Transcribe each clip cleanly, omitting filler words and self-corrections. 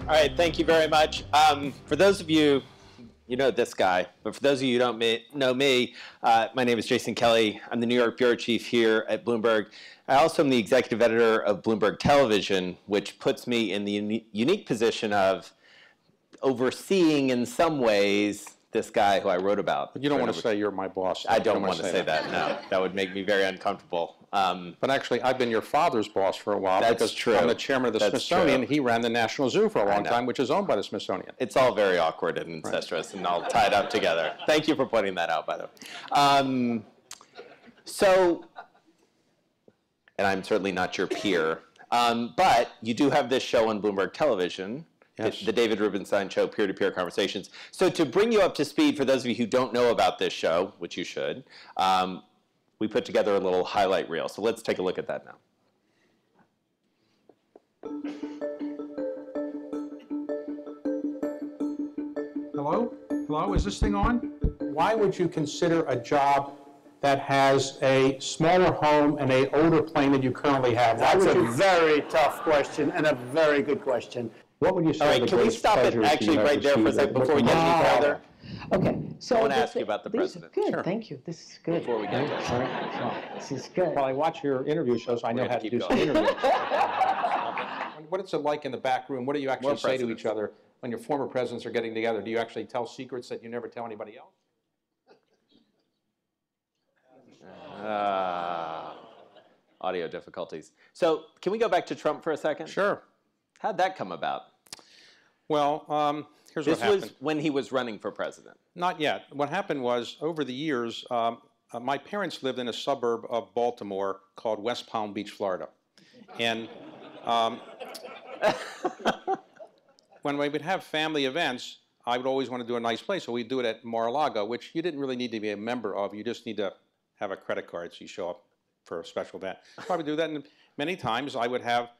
All right, thank you very much. For those of you, you know this guy, but for those of you who don't know me, my name is Jason Kelly. I'm the New York bureau chief here at Bloomberg. I also am the executive editor of Bloomberg Television, which puts me in the unique position of overseeing, in some ways, this guy who I wrote about. But you don't want to say you're my boss. I don't want to say that, no. That would make me very uncomfortable. But actually, I've been your father's boss for a while. That's true. I'm the chairman of the Smithsonian. True. He ran the National Zoo for a long time, which is owned by the Smithsonian. It's all very awkward and incestuous, and I'll tie it up together. Thank you for pointing that out, by the way. And I'm certainly not your peer, but you do have this show on Bloomberg Television, yes. The David Rubenstein Show, Peer-to-Peer Conversations. So to bring you up to speed, for those of you who don't know about this show, which you should, we put together a little highlight reel. So let's take a look at that now. Hello? Hello? Is this thing on? Why would you consider a job that has a smaller home and an older plane than you currently have? That's a very tough question and a very good question. What would you say? All right, can we stop it actually right there for a second before we get any further? Okay, so I want to ask you about the president. Good, Sure. thank you. This is good. Before we get to it. This is good. Well, I watch your interview shows, so I know how to do some interviews. What is it like in the back room? What do you actually say to each other when your former presidents are getting together? Do you actually tell secrets that you never tell anybody else? Audio difficulties. So can we go back to Trump for a second? Sure. How'd that come about? Well, here's what happened. This was when he was running for president. Not yet. What happened was, over the years, my parents lived in a suburb of Baltimore called West Palm Beach, Florida. And when we would have family events, I would always want to do a nice place, so we'd do it at Mar-a-Lago, which you didn't really need to be a member of. You just need to have a credit card so you show up for a special event. Probably do that. And many times I would have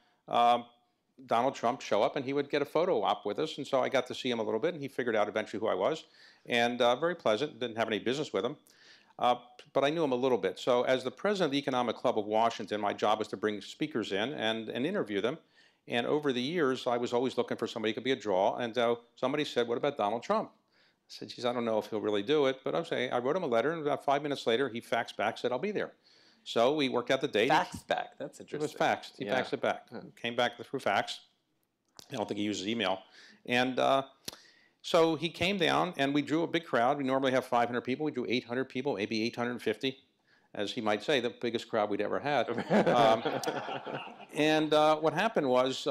Donald Trump show up, and he would get a photo op with us, and so I got to see him a little bit, and he figured out eventually who I was, and very pleasant, didn't have any business with him, but I knew him a little bit. So as the president of the Economic Club of Washington, my job was to bring speakers in and interview them, and over the years, I was always looking for somebody who could be a draw, and somebody said, what about Donald Trump? I said, geez, I don't know if he'll really do it, but I wrote him a letter, and about 5 minutes later, he faxed back, said, I'll be there. So we worked out the date. Faxed back, that's interesting. It was faxed. He faxed it back. Came back through fax. I don't think he uses email. And so he came down, and we drew a big crowd. We normally have 500 people. We drew 800 people, maybe 850, as he might say, the biggest crowd we'd ever had. What happened was,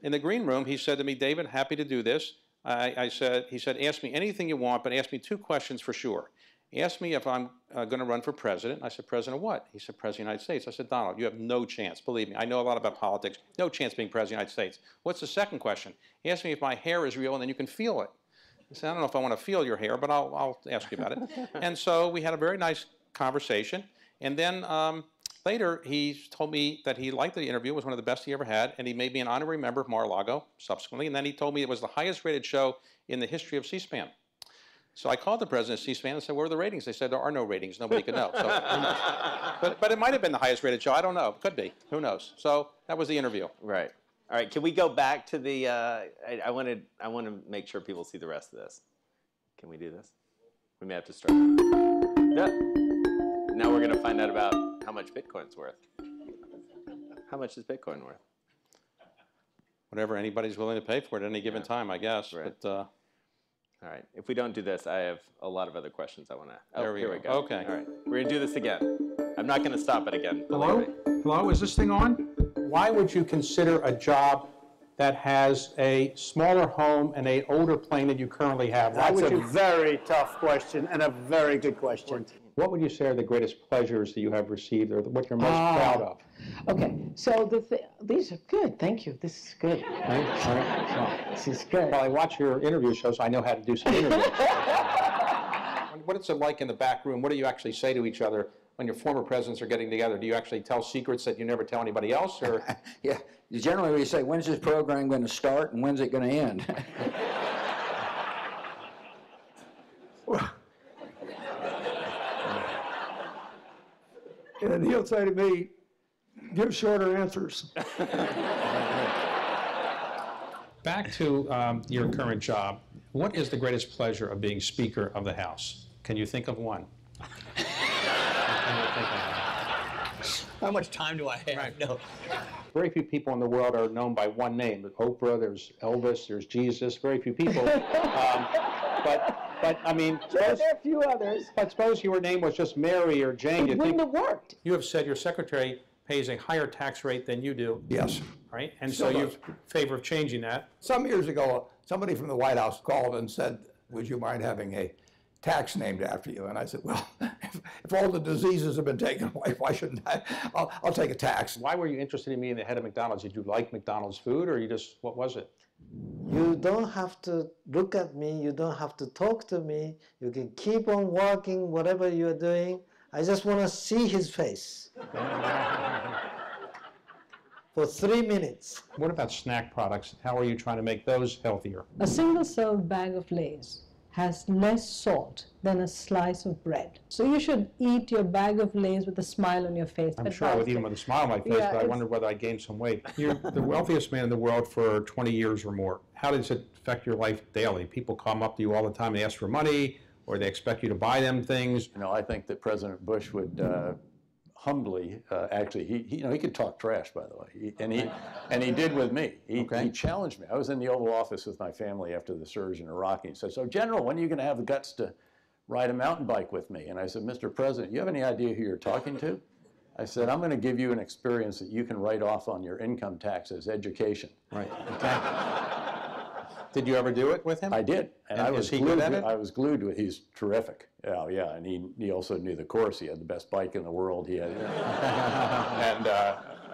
in the green room, he said to me, David, happy to do this. He said, ask me anything you want, but ask me 2 questions for sure. Asked me if I'm going to run for president. I said, President of what? He said, President of the United States. I said, Donald, you have no chance. Believe me, I know a lot about politics. No chance being President of the United States. What's the second question? He asked me if my hair is real and then you can feel it. I said, I don't know if I want to feel your hair, but I'll ask you about it. And so we had a very nice conversation. And then later, he told me that he liked the interview. It was one of the best he ever had. And he made me an honorary member of Mar-a-Lago subsequently. And then he told me it was the highest rated show in the history of C-SPAN. So I called the president of C-SPAN and said, where are the ratings? They said, there are no ratings. Nobody could know. So who knows? But it might have been the highest rated show. I don't know. It could be. Who knows? So that was the interview. Right. All right. Can we go back to the, I want to make sure people see the rest of this. Can we do this? We may have to start. Yep. Now we're going to find out about how much Bitcoin's worth. How much is Bitcoin worth? Whatever anybody's willing to pay for it at any given time, I guess. Right. But, all right. If we don't do this, I have a lot of other questions I want to. Oh, here we go. Okay. All right. We're going to do this again. I'm not going to stop it again. Hello? Hello? Is this thing on? Why would you consider a job that has a smaller home and an older plane than you currently have? That's a very tough question and a very good question. What would you say are the greatest pleasures that you have received, or what you're most proud of? Okay, so these are good. Thank you. This is good. This is good. Well, I watch your interview shows, so I know how to do some interviews. What is it like in the back room? What do you actually say to each other when your former presidents are getting together? Do you actually tell secrets that you never tell anybody else? Or? Yeah, generally we say, when's this program going to start and when's it going to end? And he'll say to me, give shorter answers. Back to your current job. What is the greatest pleasure of being Speaker of the House? Can you think of one? How much time do I have? Right. No. Very few people in the world are known by one name. There's Oprah, there's Elvis, there's Jesus, very few people. But I mean, There are a few others. but suppose your name was just Mary or Jane. It wouldn't have worked. You have said your secretary pays a higher tax rate than you do, Yes. right? And so you're in favor of changing that. Some years ago, somebody from the White House called and said, would you mind having a tax named after you? And I said, well, if all the diseases have been taken away, why shouldn't I? I'll take a tax. Why were you interested in being the head of McDonald's? Did you like McDonald's food, or you just, what was it? You don't have to look at me, you don't have to talk to me, you can keep on walking, whatever you're doing. I just want to see his face. For 3 minutes. What about snack products? How are you trying to make those healthier? A single-serve bag of Lay's has less salt than a slice of bread. So you should eat your bag of Lay's with a smile on your face. I'm sure I would eat them with a smile on my face, Yeah, but I wonder whether I gained some weight. You're the wealthiest man in the world for 20 years or more. How does it affect your life daily? People come up to you all the time and ask for money, or they expect you to buy them things. You know, I think that President Bush would humbly, actually, he could talk trash, by the way, and he did with me. He challenged me. I was in the Oval Office with my family after the surge in Iraq, and he said, "So, General, when are you going to have the guts to ride a mountain bike with me?" And I said, "Mr. President, you have any idea who you're talking to?" I said, "I'm going to give you an experience that you can write off on your income taxes, education." Right. Okay. Did you ever do it with him? I did, and I was is he glued. good at it? I was glued to it. He's terrific. Yeah, yeah, and he also knew the course. He had the best bike in the world. He had, and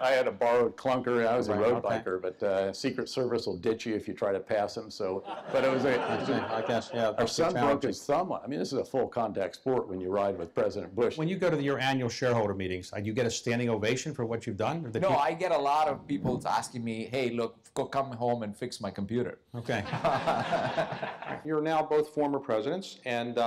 I had a borrowed clunker. I was a road biker, but Secret Service will ditch you if you try to pass him. So, but it was I guess, yeah. our son broke his thumb. I mean, this is a full contact sport when you ride with President Bush. When you go to your annual shareholder meetings, do you get a standing ovation for what you've done? No, I get a lot of people asking me, hey, look, go come home and fix my computer. Okay. You're now both former presidents, and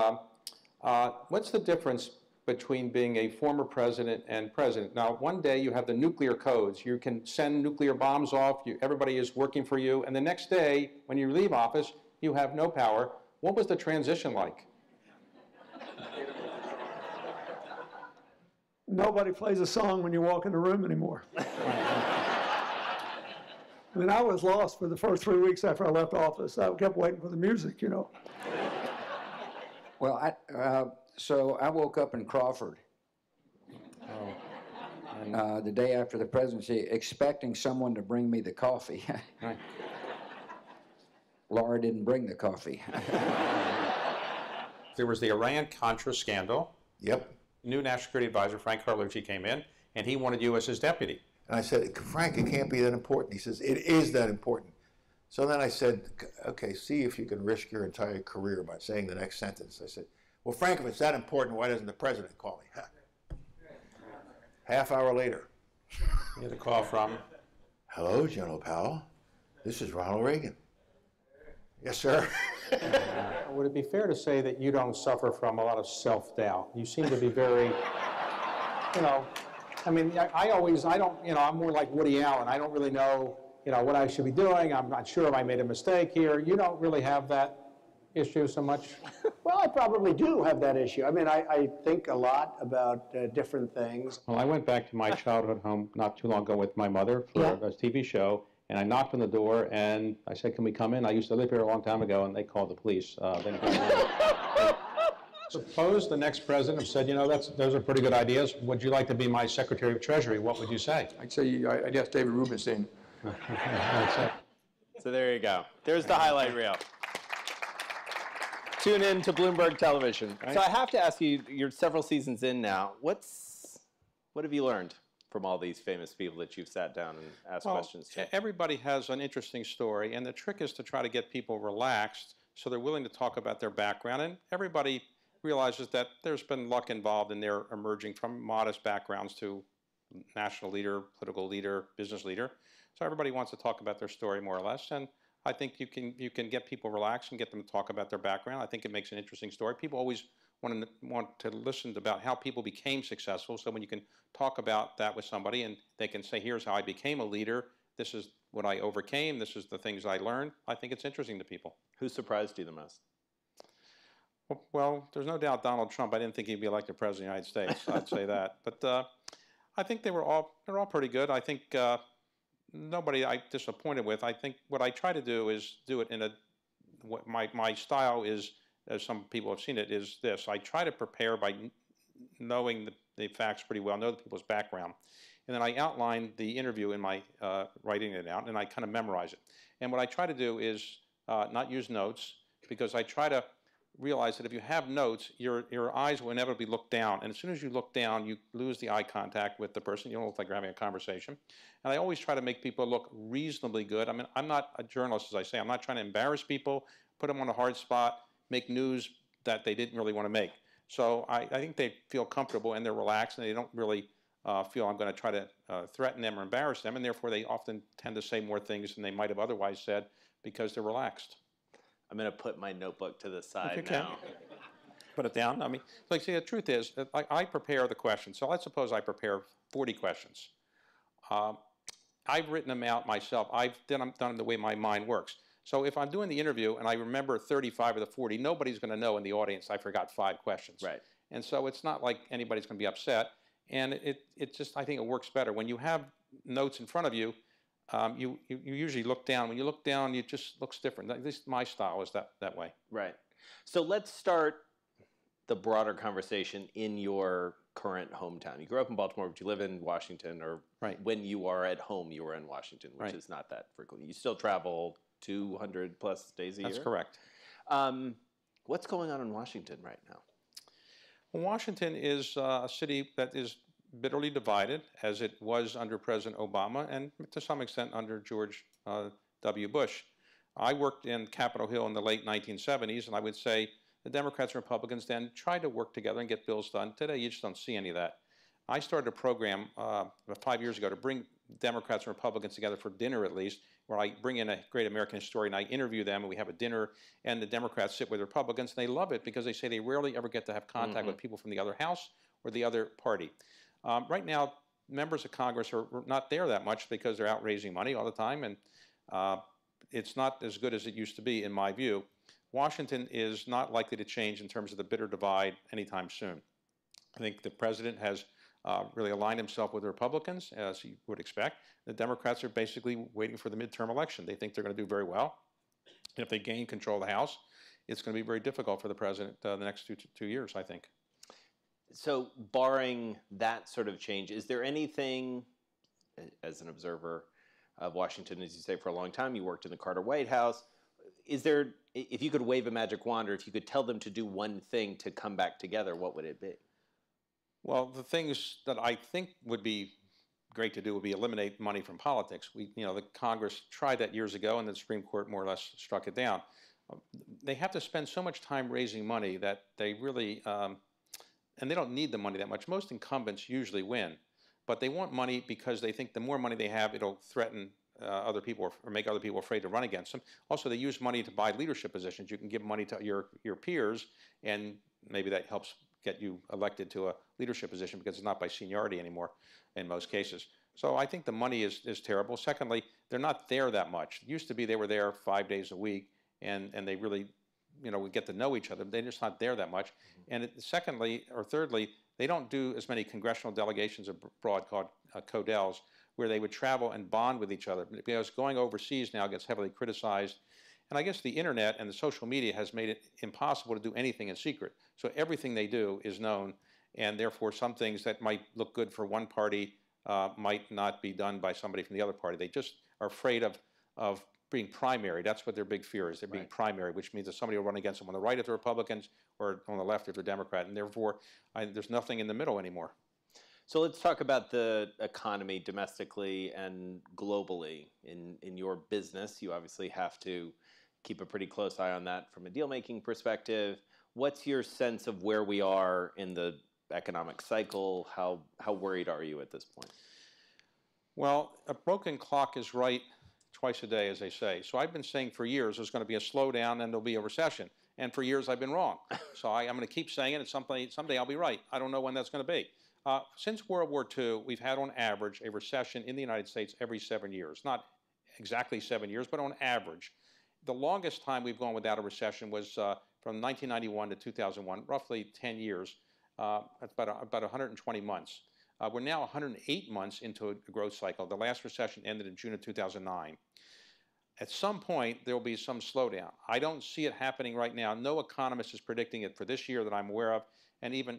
what's the difference between being a former president and president? Now, one day you have the nuclear codes. You can send nuclear bombs off. Everybody is working for you. And the next day, when you leave office, you have no power. What was the transition like? Nobody plays a song when you walk in the room anymore. I mean, I was lost for the first 3 weeks after I left office. I kept waiting for the music, you know. Well, so I woke up in Crawford the day after the presidency, expecting someone to bring me the coffee. Right. Laura didn't bring the coffee. There was the Iran-Contra scandal. Yep. New National Security Advisor, Frank Carlyle, came in, and he wanted you as his deputy. And I said, Frank, it can't be that important. He says, it is that important. So then I said, okay, see if you can risk your entire career by saying the next sentence. I said, well, Frank, if it's that important, why doesn't the president call me? Half hour later. You had a call from? Hello, General Powell. This is Ronald Reagan. Yes, sir. Would it be fair to say that you don't suffer from a lot of self-doubt? You seem to be very, I mean, I'm more like Woody Allen. I don't really know, what I should be doing. I'm not sure if I made a mistake here. You don't really have that issue so much? Well, I probably do have that issue. I mean, I think a lot about different things. Well, I went back to my childhood home not too long ago with my mother for a TV show, and I knocked on the door, and I said, can we come in? I used to live here a long time ago, and they called the police. Suppose the next president said, those are pretty good ideas. Would you like to be my Secretary of Treasury? What would you say? I'd say I'd ask David Rubenstein. So there you go. There's the highlight reel. Tune in to Bloomberg Television. Right. So I have to ask you, you're several seasons in now. What have you learned from all these famous people that you've sat down and asked questions to? Everybody has an interesting story, and the trick is to try to get people relaxed so they're willing to talk about their background, and everybody realizes that there's been luck involved in their emerging from modest backgrounds to national leader, political leader, business leader. So everybody wants to talk about their story more or less, and I think you can get people relaxed and get them to talk about their background. I think it makes an interesting story. People always want to listen about how people became successful, so when you can talk about that with somebody and they can say, here's how I became a leader, this is what I overcame, this is the things I learned, I think it's interesting to people. Who surprised you the most? Well, there's no doubt Donald Trump. I didn't think he'd be elected president of the United States. I'd say that. But I think they're all pretty good. I think nobody I'm disappointed with. I think what I try to do is do it in what my style is, as some people have seen it, is this. I try to prepare by knowing the facts pretty well, know the people's background. And then I outline the interview in my writing it out, and I kind of memorize it. And what I try to do is not use notes, because I try to realize that if you have notes, your eyes will inevitably look down. And as soon as you look down, you lose the eye contact with the person. You don't look like you're having a conversation. And I always try to make people look reasonably good. I mean, I'm not a journalist, as I say. I'm not trying to embarrass people, put them on a hard spot, make news that they didn't really want to make. So I think they feel comfortable and they're relaxed, and they don't really feel I'm going to try to threaten them or embarrass them. And therefore, they often tend to say more things than they might have otherwise said because they're relaxed. I'm going to put my notebook to the side Okay. now. Put it down. I mean, like, see, the truth is, I prepare the questions. So let's suppose I prepare 40 questions. I've written them out myself. I've done them the way my mind works. So if I'm doing the interview and I remember 35 of the 40, nobody's going to know in the audience I forgot 5 questions. Right. And so it's not like anybody's going to be upset. And it just, I think it works better. When you have notes in front of you, you usually look down. When you look down, it just looks different. At least my style is that way. Right. So let's start the broader conversation in your current hometown. You grew up in Baltimore, but you live in Washington, or when you are at home, you are in Washington, which is not that frequent. You still travel 200 plus days a year? That's correct. What's going on in Washington right now? Well, Washington is a city that is bitterly divided, as it was under President Obama and to some extent under George W. Bush. I worked in Capitol Hill in the late 1970s, and I would say the Democrats and Republicans then tried to work together and get bills done. Today, you just don't see any of that. I started a program about 5 years ago to bring Democrats and Republicans together for dinner, at least, where I bring in a great American historian, I interview them, and we have a dinner, and the Democrats sit with Republicans, and they love it because they say they rarely ever get to have contact with people from the other house or the other party. Right now, members of Congress are not there that much because they're out raising money all the time, and it's not as good as it used to be, in my view. Washington is not likely to change in terms of the bitter divide anytime soon. I think the president has really aligned himself with the Republicans, as you would expect. The Democrats are basically waiting for the midterm election. They think they're going to do very well. And if they gain control of the House, it's going to be very difficult for the president the next two years, I think. So barring that sort of change, is there anything, as an observer of Washington, as you say, for a long time, you worked in the Carter White House, is there, if you could wave a magic wand, or if you could tell them to do one thing to come back together, what would it be? Well, the things that I think would be great to do would be eliminate money from politics. The Congress tried that years ago, and the Supreme Court more or less struck it down. They have to spend so much time raising money that they really, and they don't need the money that much. Most incumbents usually win, but they want money because they think the more money they have, it'll threaten other people or make other people afraid to run against them. Also, they use money to buy leadership positions. You can give money to your peers, and maybe that helps get you elected to a leadership position because it's not by seniority anymore in most cases. So I think the money is terrible. Secondly, they're not there that much. It used to be they were there 5 days a week, and they really, would get to know each other. They're just not there that much. And secondly, or thirdly, they don't do as many congressional delegations abroad called CODELs, where they would travel and bond with each other. Because going overseas now gets heavily criticized. And I guess the internet and the social media has made it impossible to do anything in secret. So everything they do is known, and therefore some things that might look good for one party might not be done by somebody from the other party. They just are afraid of being primary. That's what their big fear is. They're being primary, which means that somebody will run against them on the right if they're Republicans or on the left if they're Democrat. And therefore, there's nothing in the middle anymore. So let's talk about the economy domestically and globally. In your business, you obviously have to keep a pretty close eye on that from a deal-making perspective. What's your sense of where we are in the economic cycle? How worried are you at this point? Well, a broken clock is right twice a day, as they say. So I've been saying for years there's going to be a slowdown and there'll be a recession. And for years I've been wrong. So I'm going to keep saying it, and someday I'll be right. I don't know when that's going to be. Since World War II, we've had on average a recession in the United States every 7 years. Not exactly 7 years, but on average. The longest time we've gone without a recession was from 1991 to 2001, roughly 10 years, about 120 months. We're now 108 months into a growth cycle. The last recession ended in June of 2009. At some point, there will be some slowdown. I don't see it happening right now. No economist is predicting it for this year that I'm aware of, and even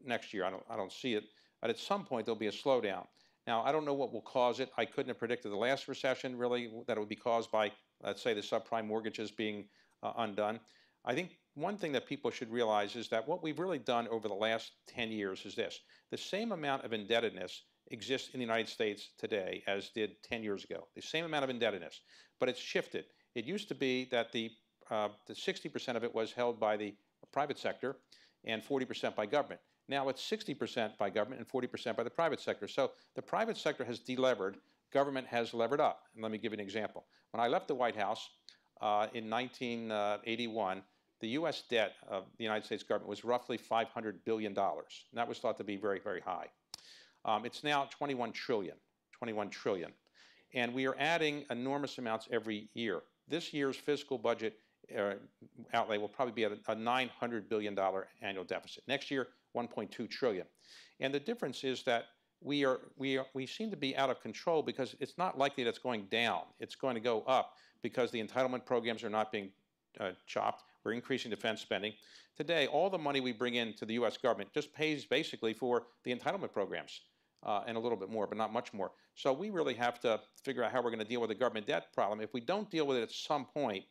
next year, I don't see it. But at some point, there'll be a slowdown. Now, I don't know what will cause it. I couldn't have predicted the last recession, really, that it would be caused by, let's say, the subprime mortgages being undone. I think one thing that people should realize is that what we've really done over the last 10 years is this. The same amount of indebtedness exists in the United States today as did 10 years ago. The same amount of indebtedness, but it's shifted. It used to be that the 60% of it was held by the private sector and 40% by government. Now it's 60% by government and 40% by the private sector. So the private sector has delevered, government has levered up. And let me give you an example. When I left the White House in 1981, the U.S. debt of the United States government was roughly $500 billion. And that was thought to be very, very high. It's now 21 trillion. And we are adding enormous amounts every year. This year's fiscal budget outlay will probably be at a $900 billion annual deficit. Next year, 1.2 trillion. And the difference is that we seem to be out of control because it's not likely that it's going down. It's going to go up because the entitlement programs are not being chopped. We're increasing defense spending. Today, all the money we bring into the U.S. government just pays basically for the entitlement programs and a little bit more, but not much more. So we really have to figure out how we're going to deal with the government debt problem. If we don't deal with it at some point,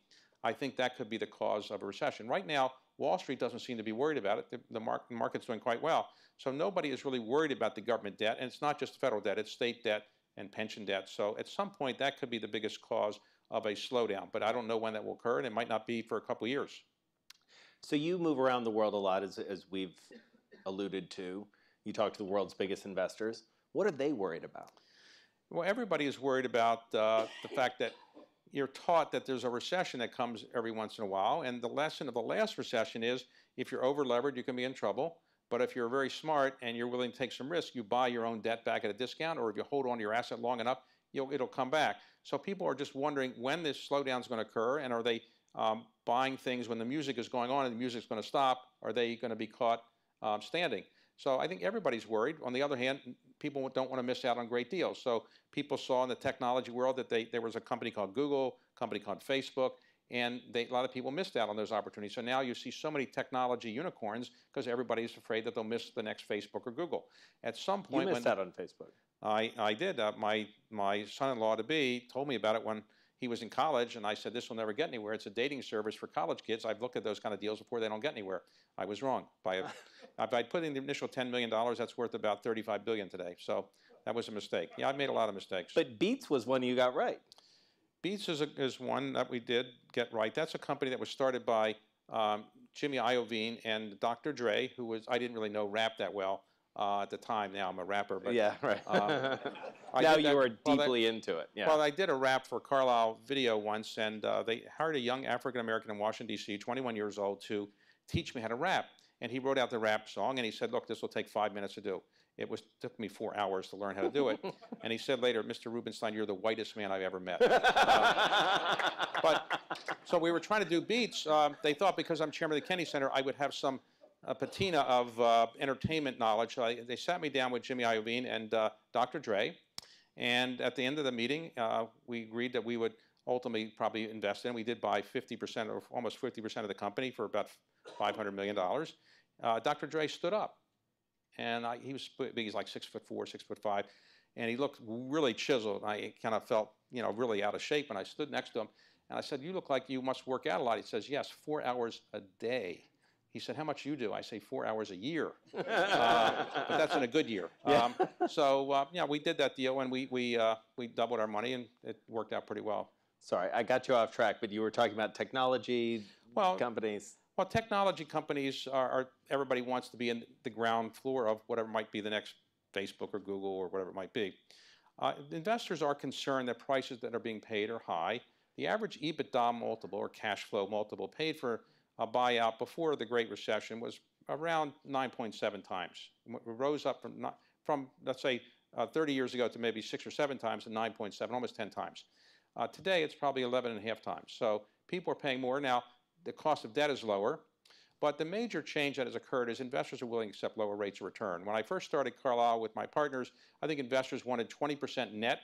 I think that could be the cause of a recession. Right now, Wall Street doesn't seem to be worried about it. The market's doing quite well. So nobody is really worried about the government debt. And it's not just federal debt, it's state debt and pension debt. So at some point, that could be the biggest cause of a slowdown. But I don't know when that will occur, and it might not be for a couple of years. So you move around the world a lot, as we've alluded to. You talk to the world's biggest investors. What are they worried about? Well, everybody is worried about the fact that you're taught that there's a recession that comes every once in a while, and the lesson of the last recession is if you're over-levered, you can be in trouble. But if you're very smart and you're willing to take some risk, you buy your own debt back at a discount, or if you hold on to your asset long enough, it'll come back. So people are just wondering when this slowdown is going to occur, and are they buying things when the music is going on and the music's going to stop? Are they going to be caught standing? So I think everybody's worried. On the other hand, people don't want to miss out on great deals. So people saw in the technology world that there was a company called Google, a company called Facebook, and a lot of people missed out on those opportunities. So now you see so many technology unicorns because everybody's afraid that they'll miss the next Facebook or Google. At some point, you missed out on Facebook. I did. My son-in-law-to-be told me about it when he was in college, and I said, this will never get anywhere. It's a dating service for college kids. I've looked at those kind of deals before. They don't get anywhere. I was wrong. If I put in the initial $10 million, that's worth about $35 billion today. So that was a mistake. Yeah, I've made a lot of mistakes. But Beats was one you got right. Beats is one that we did get right. That's a company that was started by Jimmy Iovine and Dr. Dre, who was, I didn't really know rap that well at the time. Now I'm a rapper. But, yeah, right. Now you are deeply into it. Yeah. Well, I did a rap for Carlyle video once, and they hired a young African-American in Washington, D.C., 21 years old, to teach me how to rap. And he wrote out the rap song, and he said, look, this will take 5 minutes to do. It took me 4 hours to learn how to do it. And he said later, Mr. Rubenstein, you're the whitest man I've ever met. So we were trying to do Beats. They thought because I'm chairman of the Kennedy Center, I would have some patina of entertainment knowledge. So they sat me down with Jimmy Iovine and Dr. Dre. And at the end of the meeting, we agreed that we would ultimately probably invest in. We did buy 50% or almost 50% of the company for about $500 million. Dr. Dre stood up. And he was big. He's like 6'4", 6'5", and he looked really chiseled. I kind of felt, really out of shape. And I stood next to him, and I said, "You look like you must work out a lot." He says, "Yes, 4 hours a day." He said, "How much do you do?" I say, 4 hours a year, but that's in a good year. Yeah. We did that deal, and we doubled our money, and it worked out pretty well. Sorry, I got you off track, but you were talking about technology companies. Well, technology companies are everybody wants to be in the ground floor of whatever might be the next Facebook or Google or whatever it might be. Investors are concerned that prices that are being paid are high. The average EBITDA multiple or cash flow multiple paid for a buyout before the Great Recession was around 9.7 times. It rose up from let's say 30 years ago to maybe 6 or 7 times to 9.7, almost 10 times. Today it's probably 11.5 times. So people are paying more. Now the cost of debt is lower, but the major change that has occurred is investors are willing to accept lower rates of return. When I first started Carlyle with my partners, I think investors wanted 20% net,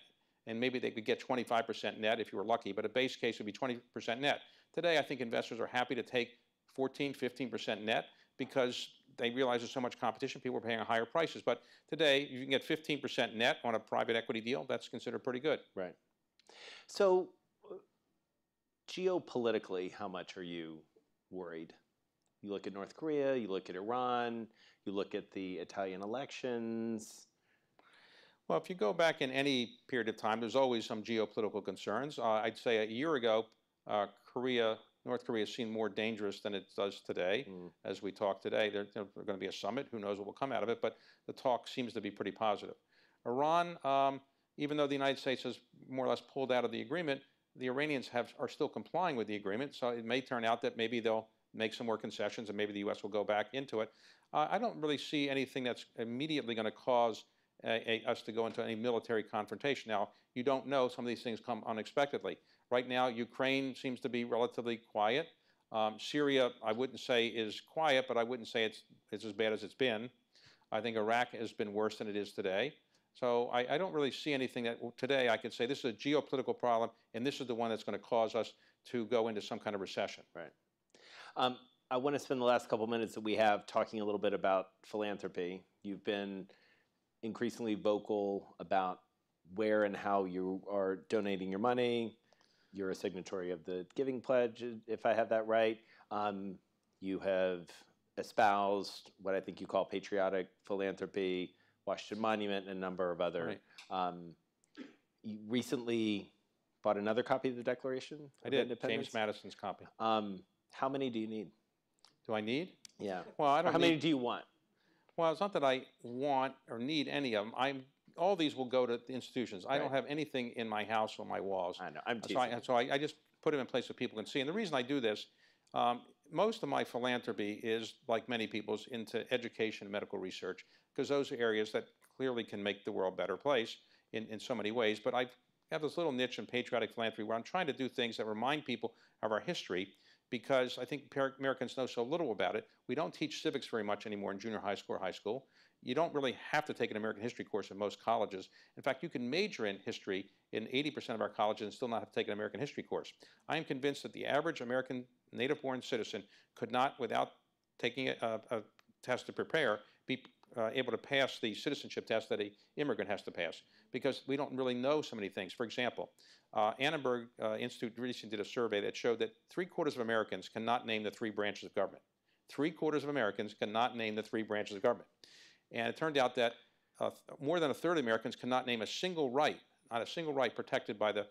and maybe they could get 25% net if you were lucky, but a base case would be 20% net. Today I think investors are happy to take 14, 15% net because they realize there's so much competition, people are paying higher prices. But today, you can get 15% net on a private equity deal. That's considered pretty good. Right. So, geopolitically, how much are you worried? You look at North Korea, you look at Iran, you look at the Italian elections. Well, if you go back in any period of time, there's always some geopolitical concerns. I'd say a year ago, North Korea seemed more dangerous than it does today. As we talk today, there's going to be a summit. Who knows what will come out of it? But the talk seems to be pretty positive. Iran, even though the United States has more or less pulled out of the agreement, the Iranians are still complying with the agreement. So it may turn out that maybe they'll make some more concessions and maybe the U.S. will go back into it. I don't really see anything that's immediately going to cause us to go into any military confrontation. Now, you don't know. Some of these things come unexpectedly. Right now, Ukraine seems to be relatively quiet. Syria, I wouldn't say is quiet, but I wouldn't say it's as bad as it's been. I think Iraq has been worse than it is today. So I don't really see anything that today I could say this is a geopolitical problem, and this is the one that's going to cause us to go into some kind of recession. Right. I want to spend the last couple minutes that we have talking a little bit about philanthropy. You've been increasingly vocal about where and how you are donating your money. You're a signatory of the Giving Pledge, if I have that right. You have espoused what I think you call patriotic philanthropy, Washington Monument, and a number of other. Right. You recently bought another copy of the Declaration I did, James Madison's copy. How many do you need? Do I need? Yeah. Well, I don't. How many do you want? Well, it's not that I want or need any of them. All these will go to the institutions. I don't have anything in my house or my walls. I know. I'm teasing. So I just put them in place so people can see. And the reason I do this, most of my philanthropy is, like many people's, into education and medical research, because those are areas that clearly can make the world a better place in so many ways. But I have this little niche in patriotic philanthropy where I'm trying to do things that remind people of our history, because I think Americans know so little about it. We don't teach civics very much anymore in junior high school or high school. You don't really have to take an American history course in most colleges. In fact, you can major in history in 80% of our colleges and still not have to take an American history course. I am convinced that the average American native-born citizen could not, without taking a test to prepare, be able to pass the citizenship test that an immigrant has to pass, because we don't really know so many things. For example, Annenberg Institute recently did a survey that showed that 3/4 of Americans cannot name the 3 branches of government. 3/4 of Americans cannot name the 3 branches of government. And it turned out that more than 1/3 of Americans cannot name a single right, not a single right protected by the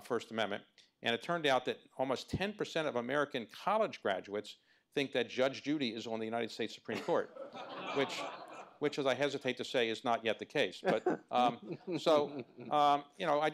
First Amendment. And it turned out that almost 10% of American college graduates think that Judge Judy is on the United States Supreme Court, which, as I hesitate to say, is not yet the case. But I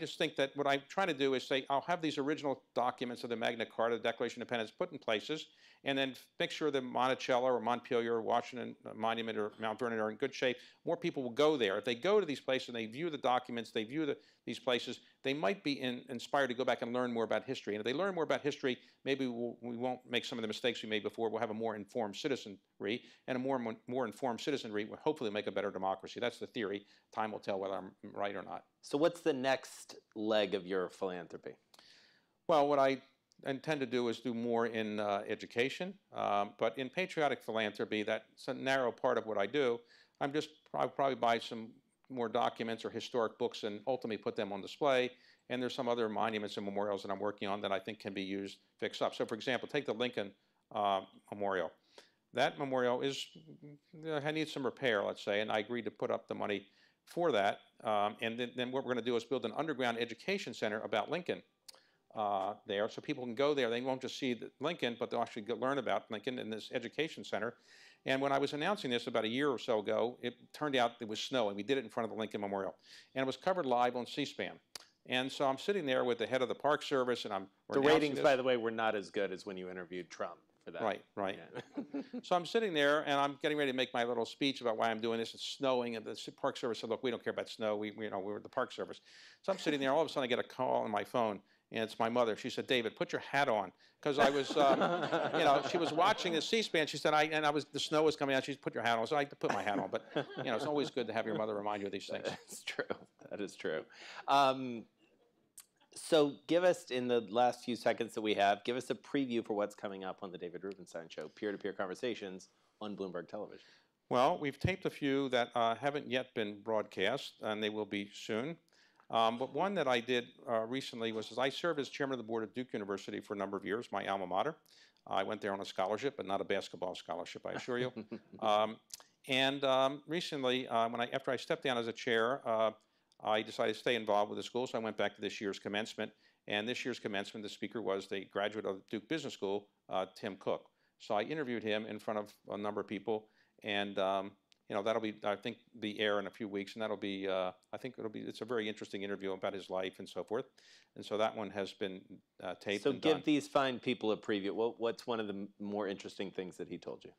just think that what I'm trying to do is say, I'll have these original documents of the Magna Carta, the Declaration of Independence, put in places, and then make sure that Monticello or Montpelier or Washington Monument or Mount Vernon are in good shape. More people will go there. If they go to these places and they view the documents, they view these places, they might be inspired to go back and learn more about history. And if they learn more about history, maybe we won't make some of the mistakes we made before. We'll have a more informed citizenry, and a more informed citizenry will hopefully make a better democracy. That's the theory. Time will tell whether I'm right or not. So what's the next leg of your philanthropy? Well, what I intend to do is do more in education, but in patriotic philanthropy, that's a narrow part of what I do. I'll probably buy some more documents or historic books and ultimately put them on display. And there's some other monuments and memorials that I'm working on that I think can be used, fixed up. So, for example, take the Lincoln Memorial. That memorial needs some repair, let's say, and I agreed to put up the money for that. And then what we're going to do is build an underground education center about Lincoln there, so people can go there. They won't just see Lincoln, but they'll actually learn about Lincoln in this education center. And when I was announcing this about a year or so ago, it turned out it was snowing. We did it in front of the Lincoln Memorial. And it was covered live on C-SPAN. And so I'm sitting there with the head of the Park Service, and the ratings, by the way, were not as good as when you interviewed Trump for that. Right, right. Yeah. So I'm sitting there, and I'm getting ready to make my little speech about why I'm doing this. It's snowing, and the Park Service said, look, we don't care about snow. We're the Park Service. So I'm sitting there, all of a sudden I get a call on my phone, and it's my mother. She said, David, put your hat on. Because I was, she was watching the C-SPAN. She said, the snow was coming out. She said, put your hat on. So I had to put my hat on. But, it's always good to have your mother remind you of these things. That's true. That is true. So give us, in the last few seconds that we have, give us a preview for what's coming up on the David Rubenstein Show, peer-to-peer conversations on Bloomberg Television. Well, we've taped a few that haven't yet been broadcast, and they will be soon. But one that I did recently was I served as chairman of the board of Duke University for a number of years, my alma mater. I went there on a scholarship, but not a basketball scholarship, I assure you. Recently, after I stepped down as a chair, I decided to stay involved with the school, so I went back to this year's commencement. And this year's commencement, the speaker was the graduate of the Duke Business School, Tim Cook. So I interviewed him in front of a number of people, and that'll be, I think, the air in a few weeks, and that'll be, it's a very interesting interview about his life and so forth. And so that one has been taped. So and give done. these fine people a preview. What's one of the more interesting things that he told you?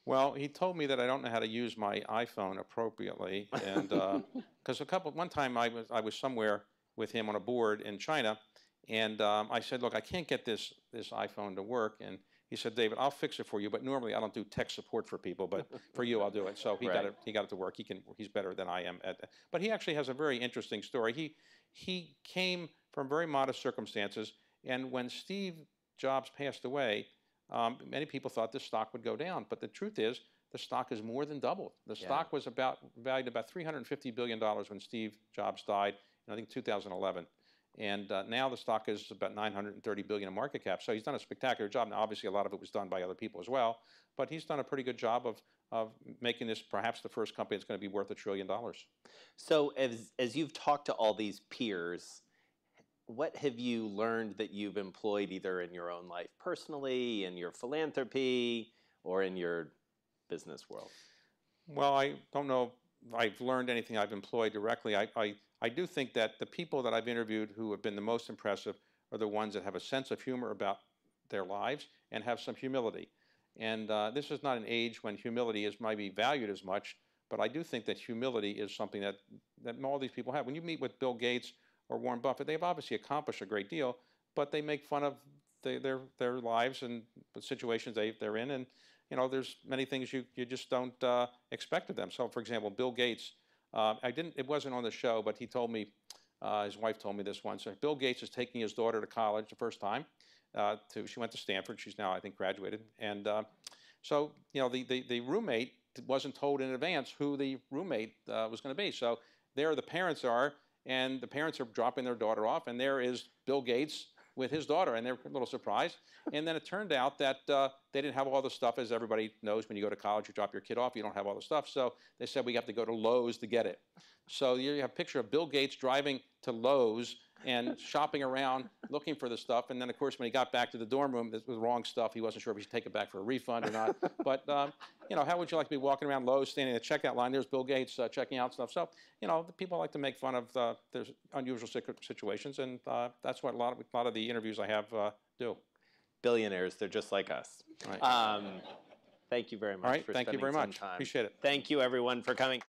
Well, he told me that I don't know how to use my iPhone appropriately, and because one time I was somewhere with him on a board in China, and I said, look, I can't get this iPhone to work, and he said, David, I'll fix it for you, but normally I don't do tech support for people, but for you I'll do it. So he got it to work. He's better than I am at that. But he actually has a very interesting story. He came from very modest circumstances, and when Steve Jobs passed away, many people thought the stock would go down, but the truth is the stock has more than doubled. The stock was valued about $350 billion when Steve Jobs died in, I think, 2011. And now the stock is about $930 billion in market cap. So he's done a spectacular job. Now, obviously, a lot of it was done by other people as well, but he's done a pretty good job of making this perhaps the first company that's going to be worth $1 trillion. So as you've talked to all these peers, what have you learned that you've employed either in your own life personally, in your philanthropy, or in your business world? Well, I don't know if I've learned anything I've employed directly. I do think that the people that I've interviewed who have been the most impressive are the ones that have a sense of humor about their lives and have some humility. And this is not an age when humility is maybe valued as much, but I do think that humility is something that all these people have. When you meet with Bill Gates or Warren Buffett, they've obviously accomplished a great deal, but they make fun of their lives and the situations they're in, and there's many things you just don't expect of them. So, for example, Bill Gates, it wasn't on the show, but he told me, his wife told me this once. Bill Gates is taking his daughter to college the first time. She went to Stanford. She's now, I think, graduated, and so the roommate wasn't told in advance who the roommate was going to be. So there the parents are. And the parents are dropping their daughter off, and there is Bill Gates with his daughter, and they're a little surprised. And then it turned out that they didn't have all the stuff, as everybody knows. When you go to college, you drop your kid off, you don't have all the stuff. So they said, we have to go to Lowe's to get it. So you have a picture of Bill Gates driving to Lowe's and shopping around looking for the stuff. And then, of course, when he got back to the dorm room with the wrong stuff, he wasn't sure if he should take it back for a refund or not. But, how would you like to be walking around Lowe's, standing in the checkout line? There's Bill Gates checking out stuff. So, the people like to make fun of there's unusual situations, and that's what a lot of the interviews I have do. Billionaires, they're just like us. Right. Thank you very much All right, for thank you spending very much. some time. Appreciate it. Thank you, everyone, for coming.